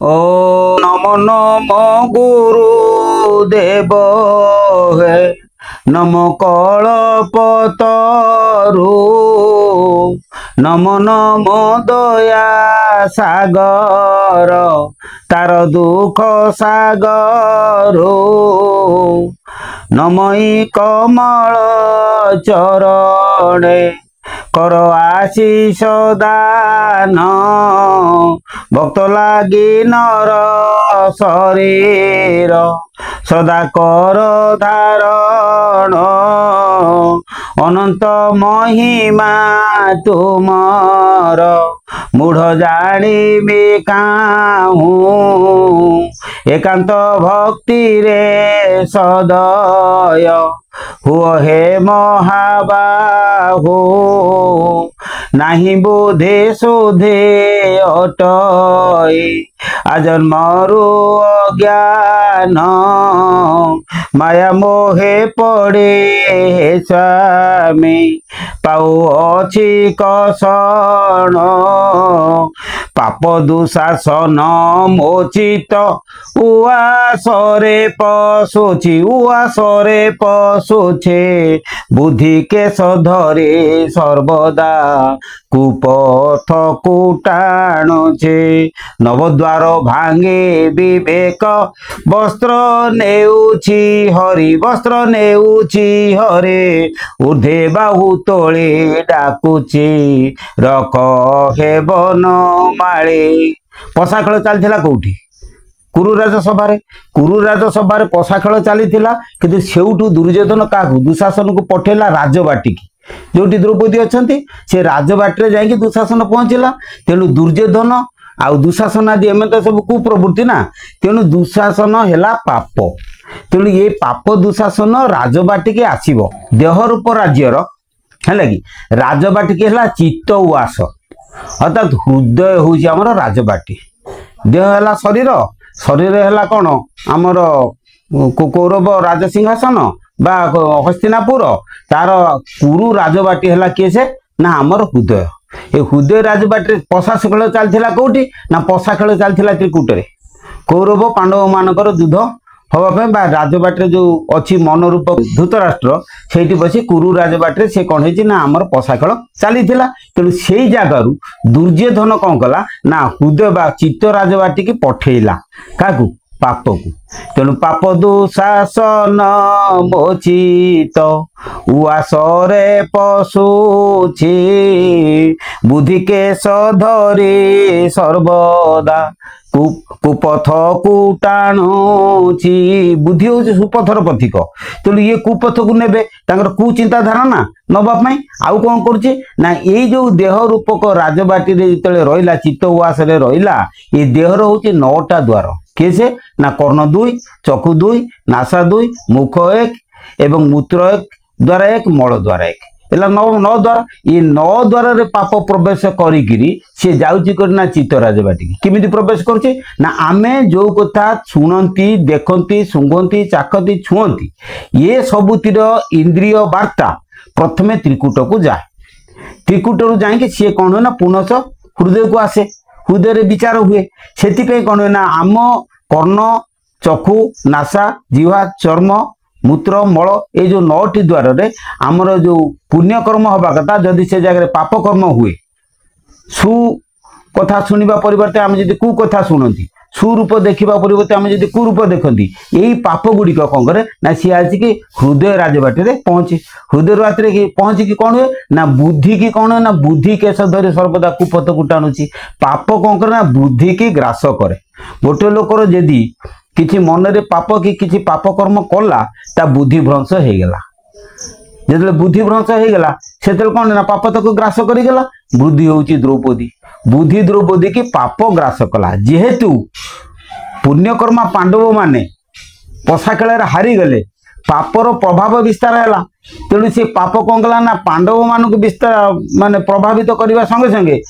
ओ नमो नमो गुरुदेव हे नमो कल्पतरु नमो नमो दया सागर तार दुख सागर नमई कमल चरणे कर आशीष दान भक्त लागी नर शरीर सदा कर धारण अनंत महिमा तुमर मूढ़ जानिबे काहू एकांत भक्ति रे सदय हुओ हे महाबाहो नाही बोधे शोधे अटय आजन्मरु अज्ञान माया मोहे पड़े हे स्वामी पाऊ अछि कषण पाप दुशासन मोचित उआसरे पशुछे बुद्धि केश धरे सर्वदा कुपथ कुटाणुछे नवद्वार भांगे विवेक वस्त्र नेउछि हरे ऊर्धे बाहु तोळे डाकुछि रख हे बन माळे पशा खेल चलथिला कोठी कुरुराज सभा पशा खेल चलीथिला किंतु सेउठु दुर्योधन काकू दुशासन को पठेला राजबाटिकी जोटी द्रौपदी अछंती से राजबाटी जाइए दुशासन पहुंचला तेणु दुर्योधन आउ दुशासन आदि एम तो सब कुप्रवृत्ति ना तेणु दुशासन है पाप तेणु ये पाप दुशासन राजबाटिकी आसीब देह रूप राज्यर है कि राजबाटिकी है चित्त उआस अर्थात हृदय हूँ आमर राजबाटी देह है शरीर है कौन आमर कौरव राजसिंहासन बा हस्तिनापुर तार कुरु राजबाटी है किए से ना आमर हृदय ये हृदय राजबाटी पशा खेल चलता कौटी ना पशा खेल चलता त्रिकूटे कौरव पांडव मानकर युद्ध हवापी राजबाटी जो अच्छी मनरूप धृतराष्ट्र से बसी कुरु राजबाटी से कौन है ना आमर पशा खेल चली तेणु से जगार दुर्योधन कौन कला ना हृदय बा चित्त राजबाटी की पठेला क्या पाप को तेणु पाप दुशासन मोचित उआसरे पशुछी बुद्धि केश धरी सर्वदा कुपथ कुटाणुछि बुद्धि हूँ सुपथर पथिक तेणु ये कुपथ को ने कुचिंताधारा ना नवापाई आउ कौन करुच्चे ना ये जो देह रूपक राजबाटी जो रहा चित्त उआस रहा ये देहर हूँ 9टा द्वार किए से ना कर्ण 2 चक्षु 2 नासा 2 मुख 1 एवं मूत्र 1 द्वारा 1 मल द्वारा 1 एला 9 द्वार ये 9 द्वार रे पाप प्रवेश करी सी जाउची करना चित्त राजबाटी किमिति प्रवेश करुचे ना आमे जो कथा सुनंती देखंती सुंगंती चाकती छुअंती ये सबुतिर इंद्रिय वार्ता प्रथमे त्रिकूट को जाए त्रिकूटरू जाए सी कौन हुए ना पुनः हृदय को आसे हृदय रे विचार हुए से कौन हुए ना आम कर्ण चक्षु नासा जिह्वा चर्म मूत्र मल ये जो 9टी द्वार रे आमर जो पुण्यकर्म हवा कथा जदि से जगह पाप कर्म हुए सु कथा शुणा परिवर्ते आम जब कु कथा शुणती सुरूप देखा परिवर्ते आम जब कुरूप देखती यही पाप गुड़िक कौन करे ना सी आसिक हृदय राजबाटी पहुंचे हृदय राजबाटी पहुंची कौन हुए ना बुद्धि की कौन हुए ना बुद्धि केश धरी सर्वदा कुपथ कुटाणुची पाप कौन करे ना बुद्धि की ग्रास करे गोटे लोकर जदि किसी मन रे पाप कि किसी पाप कर्म कला ता बुद्धि भ्रंश हो गला जो बुद्धि भ्रंश हो गला से कौन ना पाप तक ग्रास करगला बुद्धि हूँ द्रौपदी बुद्धि द्रौपदी की पाप ग्रास कला जेहेतु पुण्यकर्मा पांडव माने पशा खेल हारी गले पापर प्रभाव विस्तार है तेणु से पाप कौन कला ना पांडव मान विस्तार माने प्रभावित करने संगे संगे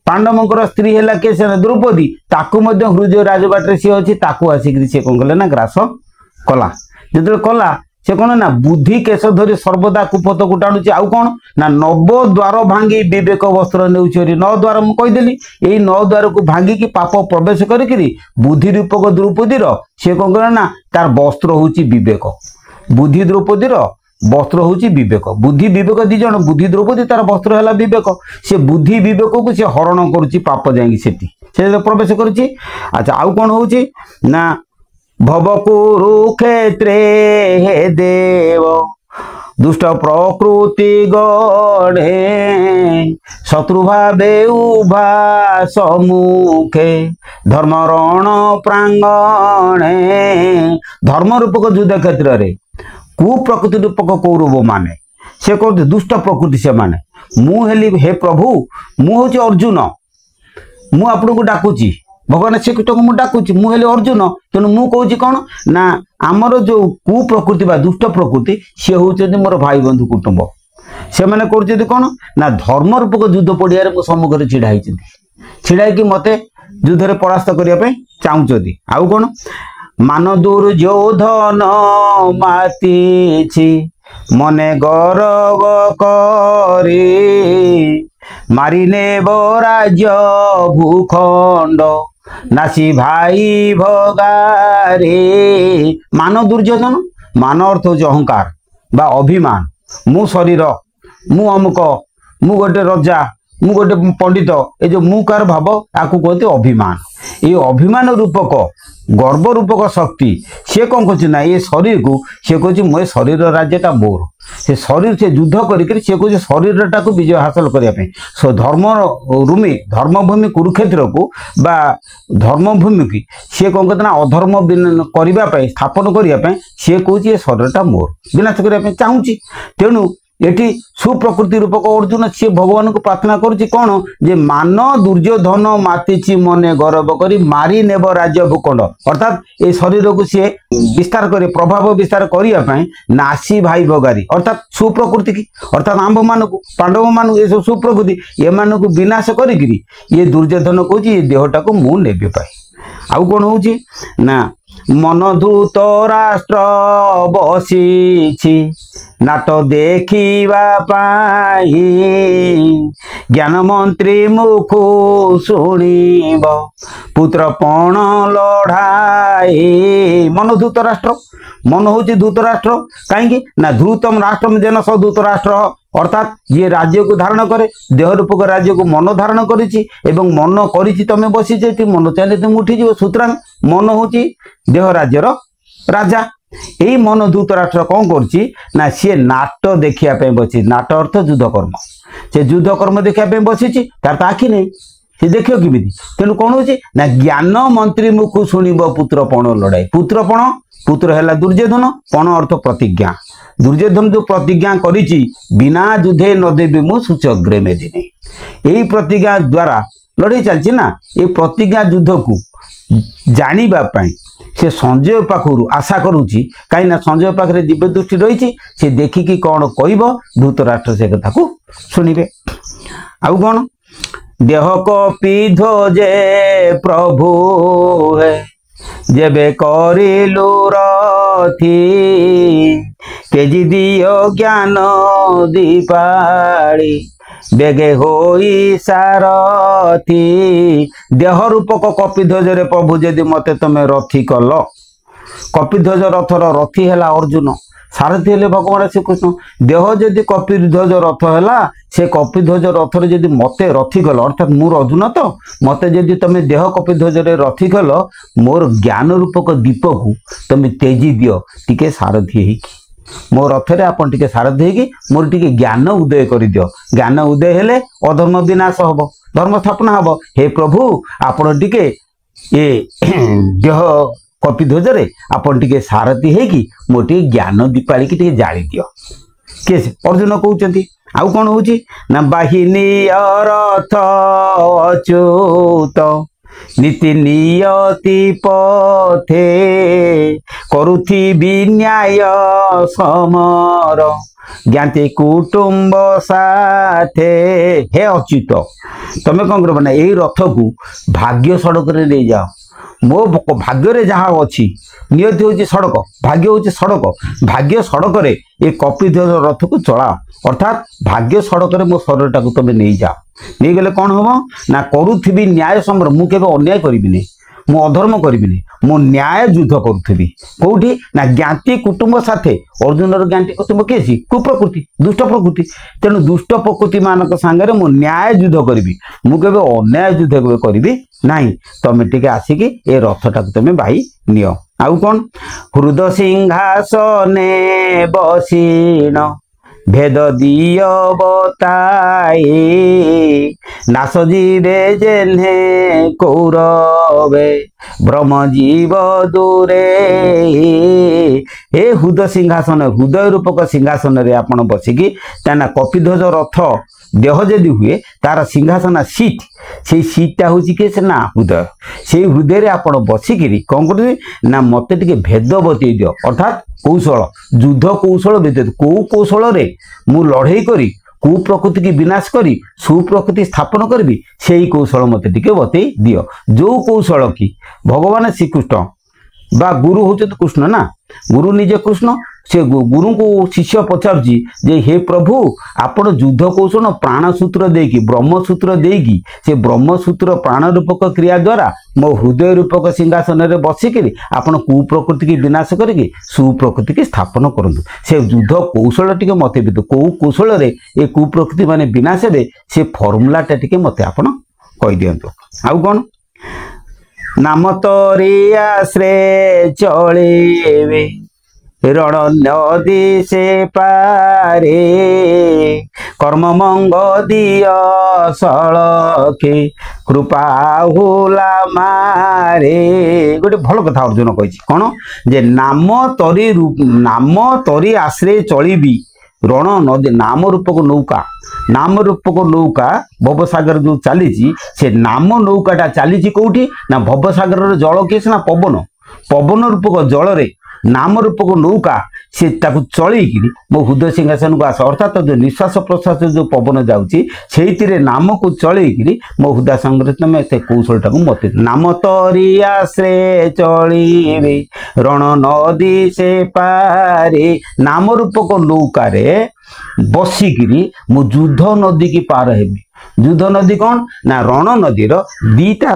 पांडवंकर स्त्री है के द्रौपदी ताकू हृदय राजबाटी सी अच्छी ताकू आसिक सी कौन कले ना ग्रास कला जो कला से कौन ना बुद्धि केश धरी सर्वदा कुपथ को टाणुची आउ कौन ना नव द्वार भांगी विवेक वस्त्र नेउछरी नौ द्वार मु कहीदेली यही नौ द्वार को भांगी पाप प्रवेश करी बुद्धि रूपक द्रौपदीर से कौन करे ना तार वस्त्र होची विवेक बुद्धि द्रौपदीर वस्त्र होची विवेक बुद्धि विवेक दी जन बुद्धि द्रौपदी तार वस्त्र है विवेक से बुद्धि विवेक को से हरण करुच्ची पाप जाएंगी से प्रवेश करुच्ची अच्छा आउ कौन होची ना भव कुरुक्षेत्रे हे देव दुष्ट प्रकृति गढ़े शत्रु भावे उभा सम्मुखे धर्म रण प्रांगणे धर्म रूपक युद्ध क्षेत्र रे कुप्रकृति रूपक कौरव माने से कहते दुष्ट प्रकृति से माने मु हेली हे प्रभु मु हूँ अर्जुन मु आपन को डाकुची भगवान श्रीकृष्ण को मुझे डाकुची मु हेली अर्जुन तेणु मु कहूँ कौन ना आमर जो कुप्रकृति बा दुष्ट प्रकृति सी हूँ मोर भाई बंधु कुटुंब से मैंने कर कौन ना धर्म रूपक युद्ध पड़िया मो सम्मुखें छिड़ा छिड़ा कि मत युद्ध में परास्त करने चाहूँगी आउ कौन मान दुर्योधन मातीछि मने गौरव करी मारिने राज्य भूखंड नासी भाई भगारे मान दुर्योधन मान अर्थ हो अहंकार बा अभिमान मु शरीर मु अमुक मु गोटे रजा मु गोटे पंडित ये जो मु कार भाव आपको कहते अभिमान ये अभिमान रूपक गर्व रूपक शक्ति सी कौन कर ये शरीर को सी कह मो शरीर राज्यटा मोर से शरीर से युद्ध करी सी कह शरीरटा को विजय हासिल करने सो धर्मभूमि धर्मभूमि कुरुक्षेत्र को बा धर्मभूमि की सी कौन कहते अधर्म करने स्थापन करने सी कह शरीरटा मोर विनाश करने चाहूँगी तेणु एटी सुप्रकृति रूपक अर्जुन सी भगवान को प्रार्थना करुच्ची कौन जे मान दुर्योधन मातीची मने गौरव करी मारी नेब राज्य भूखंड अर्थात ये शरीर को सी विस्तार करे प्रभाव विस्तार करने नासी भाई भगारी अर्थात सुप्रकृति की अर्थात आंभ मान को पांडव मान ये सब सुप्रकृति ये मान को विनाश करी ये दुर्योधन कहूँ ये देहटा को मु नेबे पाए आउ कौन हूँ ना मनधूत राष्ट्र बसी नाट देखा ज्ञान मंत्री मुख शुणब पुत्र पण लड़ाई मनधूत राष्ट्र मन हूँ धूत राष्ट्र कहीं ना धूतम राष्ट्र जेन सदूत राष्ट्र अर्थात ये राज्य को धारण करे देह रूपक राज्य को मन धारण करिछि एवं मन करिछि तमे बसी जेति मन चाहे तुम उठीज सुतरां मन हूँ देह राज्यर राजा यही मन दूत राष्ट्र कौन करछि ना सी नाट देखिया बसी नाट अर्थ युद्ध कर्म से युद्ध कर्म देखिया बसी तार आखि नहीं सी देखियो किमिति तेणु कौन होछि ना ज्ञान मंत्री मुख शुणिब पुत्र पण लड़ाई पुत्र पण पुत्र है दुर्योधन पण अर्थ प्रतिज्ञा दुर्योधन जो प्रतिज्ञा करिछि बिना युद्धे न देवी मु सूचग्रे में दिने यही प्रतिज्ञा द्वारा लड़ाई चलछि ना ये प्रतिज्ञा युद्ध को जानिबा पाई से संजय पाखु आशा करुच्ची कहीं संजय पाखे दिव्य दृष्टि रही से देखिकी कौन कह धूतराष्ट्र से कथा को शुणे आउ कौन देह कपि ध्वजे प्रभु है जेबे करिलु रथी तेजी दियो ज्ञान दीपाड़ी बेगे होई सारथी देह रूपक कपिध्वज रे प्रभु जदि मते तमे रथी कल कपिध्वज रथर रथी है अर्जुन सारथी हेले भगवान श्रीकृष्ण देह जदि कपिध्वज रथ है से कपिध्वज रथर जदि मते रथी कल अर्थात मोर अर्जुन तो मते जदि तमे देह कपिध्वज रे रथी कल मोर ज्ञान रूपक दीप को तमे तेजी दियो टिके सारथी हेकी मो रथरे आपन टिके सारथी हेकी मोर टिके ज्ञान उदय कर दियो ज्ञान उदय हेले अधर्म विनाश हब धर्म स्थापना हब हे प्रभु आपन टिके ये देह कपिध्वज रे आपन टिके सारथी हेकी मोर टिके ज्ञान दीपाली की टिके जाली दियो के अर्जुन कहउचंती आउ कौन हूँ ना बाहिनी रथ अच्युत नीति नियति पथे करुथि न्याय समर ज्ञाति कुटुंब साथे हे अच्युत तमें कौन कर यही रथ को भाग्य सड़क ले जाओ मो भाग्य जहाँ अच्छी नियति हूँ सड़क भाग्य हूँ सड़क भाग्य सड़क रे ये कपिध्वज रथ को चलाओ अर्थात भाग्य सड़क रे मो शरीर टाक तुम नहीं जाओ नहीं गले कौन हम ना करुथी न्याय समर मुझे अन्याय करी मु अधर्म करी मु न्याय युद्ध करुथी कौटी ना ज्ञाति कुटुंब साथे अर्जुन ज्ञाति कुटुंब किए कुप्रकृति दुष्ट प्रकृति तेणु दुष्ट प्रकृति मान सांगे मु न्याय युद्ध करी मुझे अन्याय युद्ध केवे करी ना तुम टे आसिक ए रथटा तुम भाई नियो आउ कौन हृद सिंहासने बसीण भेद दिय बताए नास जीवे जेन्हे कौरवे ब्रह्म जीव दूरे ए हृदय सिंहासन हृदय रूपक सिंहासन रे आपण बसिकी ताना कपिध्वज रथ देह जदि हुए तार सिंहासन सीट से सीटा हूँ कि ना हृदय से हृदय आपण बसिकी कौन कर ना मत टे भेद बतई दियो अर्थात कौशल युद्ध कौशल व्यतीत कौ कौशल रे मु लड़ई करी कुप्रकृति की विनाश करी सुप्रकृति स्थापन करी से कौशल मत टे बतई दियो जो कौशल की भगवान श्रीकृष्ण बा गुरु हूँ कृष्ण ना गुरु निजे कृष्ण से गुरु को शिष्य पचारुची जे हे प्रभु आपण युद्ध कौशल प्राणसूत्र देकी ब्रह्मसूत्र देकी से ब्रह्मसूत्र प्राण रूपक क्रिया द्वारा मो हृदय रूपक सिंहासन में बसिकी आपण कुप्रकृति की विनाश करके सुप्रकृति की स्थापन करंतु से युद्ध कौशल टिके मते भी कौ कौशल रे ए कुप्रकृति माने विनाश हे से फॉर्मूला टिके मते आपण कहि दियंतु आउ कोन नाम तोरी आश्रे चलेवे रण नदी से पारे कर्म मंग दिय सड़के कृपा हुला मारे गोटे भल कथा अर्जुन कही कौन जे नाम तरी आश्रे चलिबी रण नदी नाम रूपक नौका भवसागर जो चली से नाम नौकाटा चली कौटी ना भवसागर जल किए ना पवन रूपक जल रे नाम रूपक नौका से चलैक मो हृदय सिंहासन को आस अर्थात जो निश्वास प्रश्वास जो पवन जाऊँगी से नाम को चलैक मो हृदय संगे तुम से कौशल टाक मत नाम तरी आश्रे चलिबे रण नदी से पारे नाम रूपक नौका बसिकी मु युद्ध नदी की पार हेबी युद्ध नदी कौन ना रण नदीर दीटा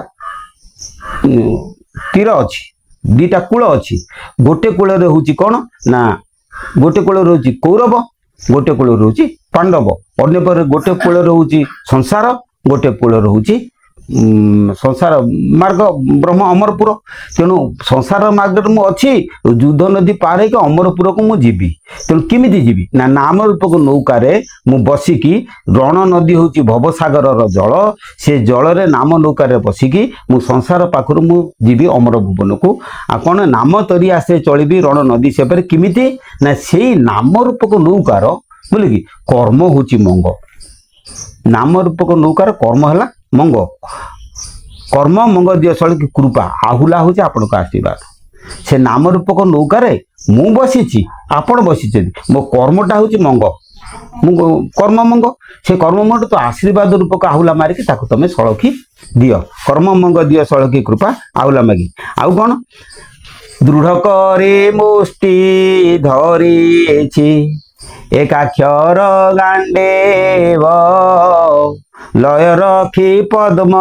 तीर अच्छी दीटा कूल अच्छी गोटे कूल हूँ कौन ना गोटे कूल रोचे कौरव गोटे कूल रोचे पांडव अन्य पर गोटे कूल रोचे संसार गोटे कूल रोचे संसार मार्ग ब्रह्म अमरपुर तेणु संसार मार्ग मु अच्छी युद्ध नदी पार हो अमरपुर को मुझी तेणु किमिति जीवी ना नाम रूपक नौकारे मु बसिकी रण नदी हूँ भवसागर जल से जल रे नाम नौकारे बसिकी मु संसार पाखर मु जीवी अमर भुवन को आ कौन नाम तरी आसे चलिबी रण नदी से किमिति ना से नाम रूपक नौकार बोले कि कर्म हूँ मंग नाम रूपक नौकार कर्म है मंग कर्म मंग दिय सड़क कृपा आहुला हूँ आपण का आशीर्वाद से नाम रूपक नौकार मु बसी आपण बसी मो कर्मटा हूँ मंग मु कर्म मंग से कर्म मंग तो आशीर्वाद रूपक आहुला मारिकी तुम सड़की दिय कर्म मंग दिय सड़की कृपा आहुला मागी आउ कौन दृढ़ करे मुष्टि धरी एकाक्षर गांडेव लय रखी पद्म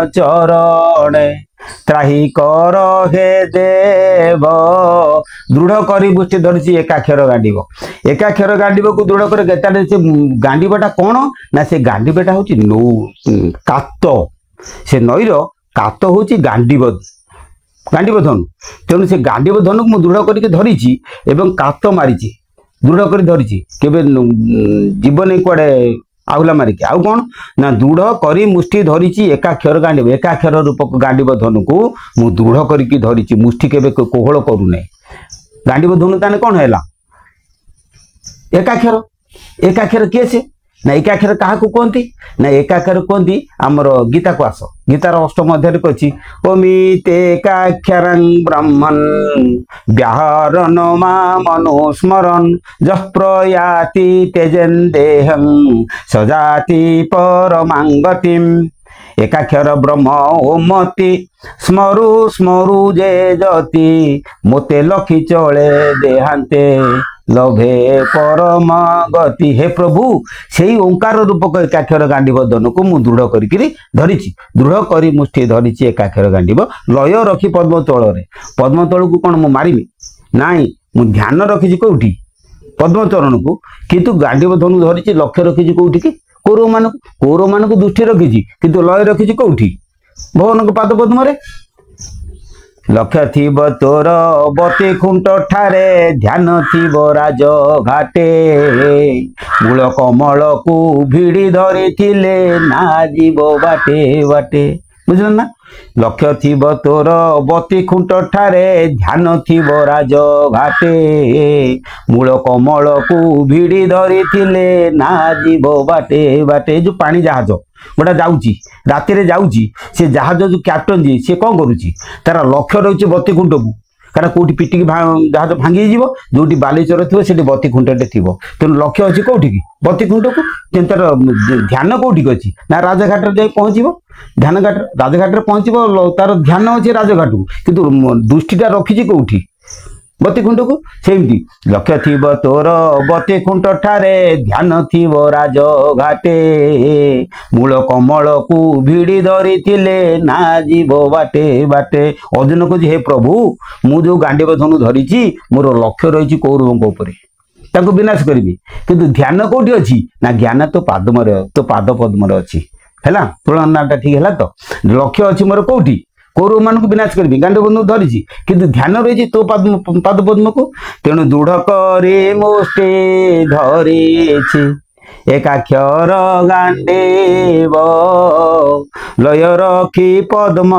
चरणे त्राही कर हे देव दृढ़ करी बुष्टि धरी एकाक्षर गांडीब एकाक्षर गांडीब को दृढ़ कर गांडीबटा कौन ना से गांडीबटा हूँ नौ कात से नईर कात हूँ गांडीब धनु तेणु से गांडीब धनु को दृढ़ करके धरी एवं कात मारी दृढ़ कर धरी केवे जीवन कुआडे आहुला मारिकी आउ कौन ना दृढ़ करी मुष्टि धरी एकाक्षर गांडीब एकाक्षर रूपक गांडीब धनु को मु दृढ़ करके धरी मुष्टि केवे कोहल करूना गांडीब धनु ताने कौन है एकाक्षर एकाक्षर किए से ना एकाक्षर क्या कहती ना एकाक्षर कहती आमर गीता को आस गीतार अष्टम अध्याय कही ओमितेकाक्षर ब्रह्मन् व्याहरण मनुस्मरन् जः प्रयाति त्यजन् देहं सजाति परमां गतिम् एकाक्षर ब्रह्म ओमति स्मरु स्मरु जे जति मोते लखी चले देहांते लभे परम गति। हे प्रभु से ओंकार रूपक एकाक्षर गांडीव धन को मु दृढ़ करी धरिची, दृढ़ करी मुष्टि धरिची एकाक्षर गांडीव लय रखी पद्म तल पद्म तल को कौन मु मारिमी नाई, मु ध्यान रखी कौटी पद्म चरण को, किंतु गांडीव धनु धरिची लक्ष्य रखी कौटी कि कौरव मान को दृष्टि रखी किंतु लय रखी कौटी भगवान को पाद पद्म रे। लक्ष्य थिब तोर बती खुंट ठारे ध्यान थिब राज घाटे मूल कमल को भिड़ी धरी थिले ना जीव बाटे बाटे। बुझल ना, लक्ष्य थिब तोर बती खुंट ठारे ध्यान थिब राज घाटे मूल कमल को भिड़ी धरी थिले ना जीव बाटे बाटे। जो पानी जहाज गोटा जाऊँगी राति रे जाऊँगी से जहाज जो कैप्टन जी सी कौन करुच्ची तार लक्ष्य रही बती खुंट को कारण कौटी पिटिकी जहाज भांगी जो बालीचर थी से बती खुंटे थी तेणु लक्ष्य अच्छी कौटी की बती खुंट को तार ध्यान कौटी अच्छी ना राजघाट जाए पहुँचब ध्यान घाट राजघाट पहुँचब तार ध्यान अच्छी राजघाट को किंतु दृष्टिटा रखी कौटी बती खुंट को। सेमती लक्ष्य थिब तोर बती खुंट ठारे ध्यान थिब राज घाटे मूल कमल को भिड़ी धरी थिले ना जीव बाटे बाटे। अर्जुन को हे प्रभु मु जो गांडीव धनु धरिची मोर लक्ष्य रही कौरवों उपरे ताको विनाश करी किंतु ध्यान कौटी अच्छी ना ज्ञान तो पादम तो पाद पद्म अच्छी है तुलनाटा ठीक है। तो लक्ष्य अच्छी मोर कौटी कौरव मान को विनाश करी गांडीव धनु धरिची किंतु ध्यान रही तो पाद पद्म को तेणु दृढ़ करी मुष्टि धरिछि एकाक्षर गांडीव लय रखी पद्म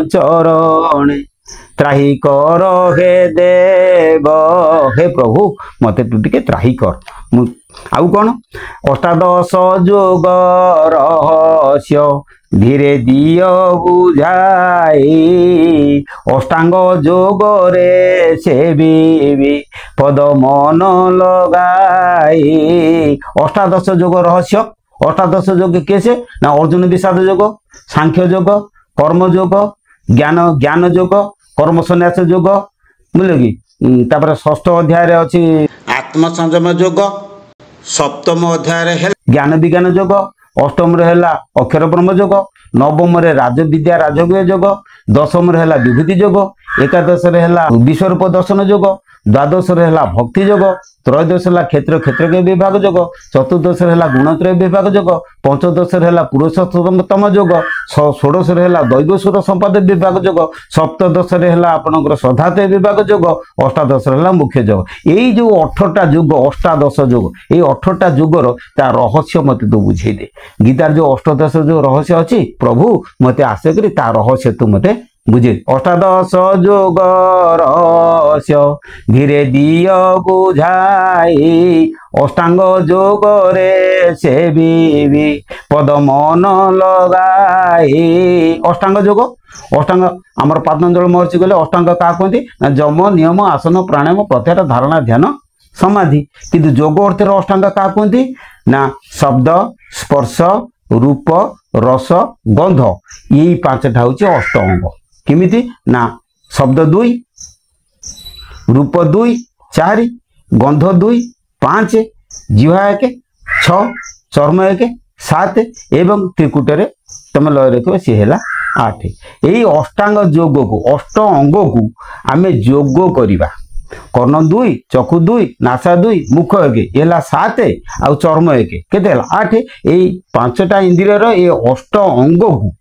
चरण त्राही कर हे देव। हे प्रभु मते तू टिके त्राही कर। आउ कौन अष्टादश जोग रहस्य धीरे दिय बुझाई अष्टांग जोग रे से भी पद मन लगाई। अष्टादश जोग रहस्य अष्टादश जोग कैसे ना अर्जुन विषाद जोग सांख्य जोग कर्म जोग ज्ञान जोग कर्म संन्यास जोग बुझल कि तापर षष्ठ अध्याय अच्छी आत्म संयम जोग सप्तम अध्याय ज्ञान विज्ञान जोग अष्टम है अक्षर ब्रह्म जोग नवम राज विद्या राजगुय जोग दशम है विभूति जोग एकादश है विश्वरूप दर्शन जोग द्वादश है भक्ति जोग त्रयोदश है क्षेत्र क्षेत्र विभाग जोग चतुर्दश है गुणत्रय विभाग जोग पंचदश है पुरुषोत्तम जोग षोडश है दैवसुर संपद विभाग जोग सप्तदश है आपंकर श्रद्धातय विभाग जोग अष्टादश है मुख्य जोग। यही जो 18टा जोग अष्टादश जोग ये 18टा जोगर ता रहस्य मत तो बुझे दे गीतार जो अष्टादश जो रहस्य अच्छी प्रभु मत आशा करी ता रहस्य तू मत बुझे। अष्टादश जोग रहस्य धीरे दिय बुझाई अष्टांग जोग रे से भी पद मन लगाई। अष्टांग जोग अष्टांग आमर पतंजलि महर्षि कहले अष्टांग क्या कहते ना जम नियम आसन प्राणायाम प्रत्याहार धारणा ध्यान समाधि किंतु जोग अर्थ अष्टांग क्या कहते ना शब्द स्पर्श रूप रस गंध यही 5टा हूँ अष्ट अंग किमिति ना शब्द 2 रूप 2 4 गंध 2 5 जिह्वा 1 6 चर्म 1 7 एवं त्रिकुट तुम लय रख सी है 8। यही अष्टांग जोग को अष्ट अंग को आमे जोग करवा कर्ण 2 चक्षु 2 नासा 2 मुख 1 ये 7 आउ चर्म 1 केते 8 यही 5टा इंद्रियर ये अष्ट अंग को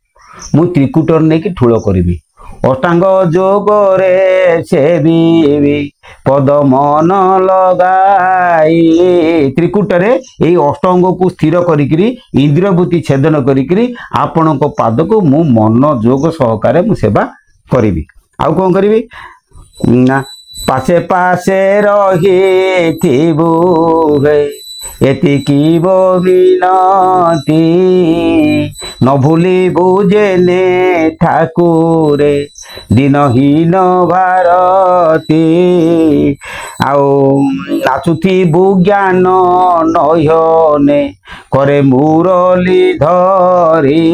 मु त्रिकुटर नहीं कि ठूल करी अष्टांग जोग रे से भी पद मन लगाई त्रिकुट रे यही अष्टांग को स्थिर करी इंद्रियवृत्ति छेदन करी आपण पाद को मु मन जोग सहकार मु सेवा करी। आउ कौन करी ना पासे पासे रही थिबु एतिकी विनती न भूली बुझेने ठाकुरे दिनहीन भारती ଆଉ ନାଚୁଥିବୁ ଜ୍ଞାନ ନୟନେ করে মুরলি ধরি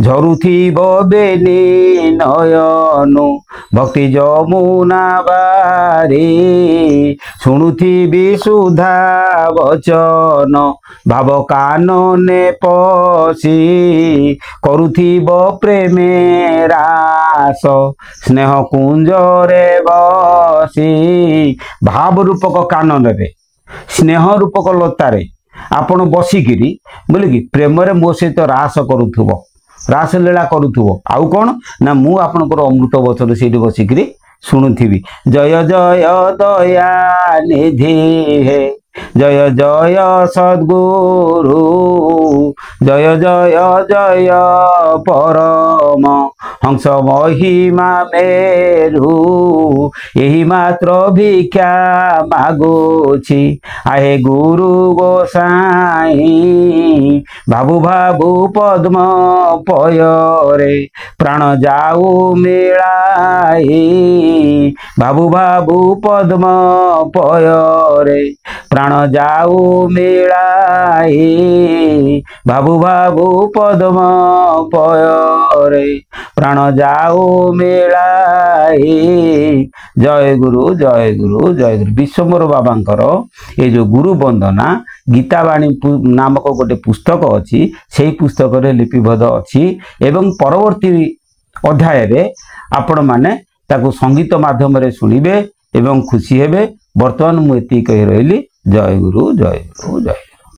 ঝরুথিব বেনি নয়নু ভক্তি যমুনা বারি শুণুথিবি সুধা বচন ভাব কাননে পশি করুথিব প্রেমে রাস স্নেহ কুঞ্জরে বসি ভাব রূপক কানନରେ ସ୍ନେହ ରୂପକ ଲତାରେ ଆପଣ ବସିକିରି ବୋଲିକି ପ୍ରେମରେ ମୋ ସହିତ ରାସ କରୁଥିବ ରାସ ଲୀଳା କରୁଥିବ ଆଉ କ'ଣ ନା ମୁଁ ଆପଣଙ୍କର ଅମୃତ ବଚନ ସେଇଠି ବସିକିରି ଶୁଣୁଥିବି ଜୟ ଜୟ ଦୟା ନିଧି ହେ ଜୟ ଜୟ ସଦ୍ଗୁରୁ ଜୟ ଜୟ ଜୟ ପରମ ହଂସ ମହିମା ମେରୁ ଏହି ମାତ୍ର ଭିକ୍ଷା ମାଗୁଛି ଆହେ ଗୁରୁ ଗୋସାଇଁ ଭାବୁ ଭାବୁ ପଦ୍ମ ପୟରେ ପ୍ରାଣ ଯାଉ ମିଳାଇ ଭାବୁ ଭାବୁ ପଦ୍ମ ପୟରେ ପ୍ରାଣ ଯାଉ ମିଳାଇ ଭାବୁ ଭାବୁ ପଦ୍ମ ପୟରେ ପ୍ରାଣ ଯାଉ ମିଳାଇ ଜୟ ଗୁରୁ ଜୟ ଗୁରୁ ଜୟ ଗୁରୁ ବିଶ୍ୱମ୍ବର ବାବାଙ୍କର ଏ ଯେଉଁ ଗୁରୁ ବନ୍ଦନା ଗୀତାବାଣୀ ନାମକ ଗୋଟେ ପୁସ୍ତକ ଅଛି ସେହି ପୁସ୍ତକରେ ଲିପିବଦ୍ଧ ଅଛି ଏବଂ ପରବର୍ତ୍ତୀ ଅଧ୍ୟାୟରେ ଆପଣମାନେ ତାକୁ ସଙ୍ଗୀତ ମାଧ୍ୟମରେ ଶୁଣିବେ ଏବଂ ଖୁସି ହେବେ ବର୍ତ୍ତମାନ ମୁଁ ଏତିକି କହି ରହିଲି ଜୟ ଗୁରୁ ଜୟ ଗୁରୁ ଜୟ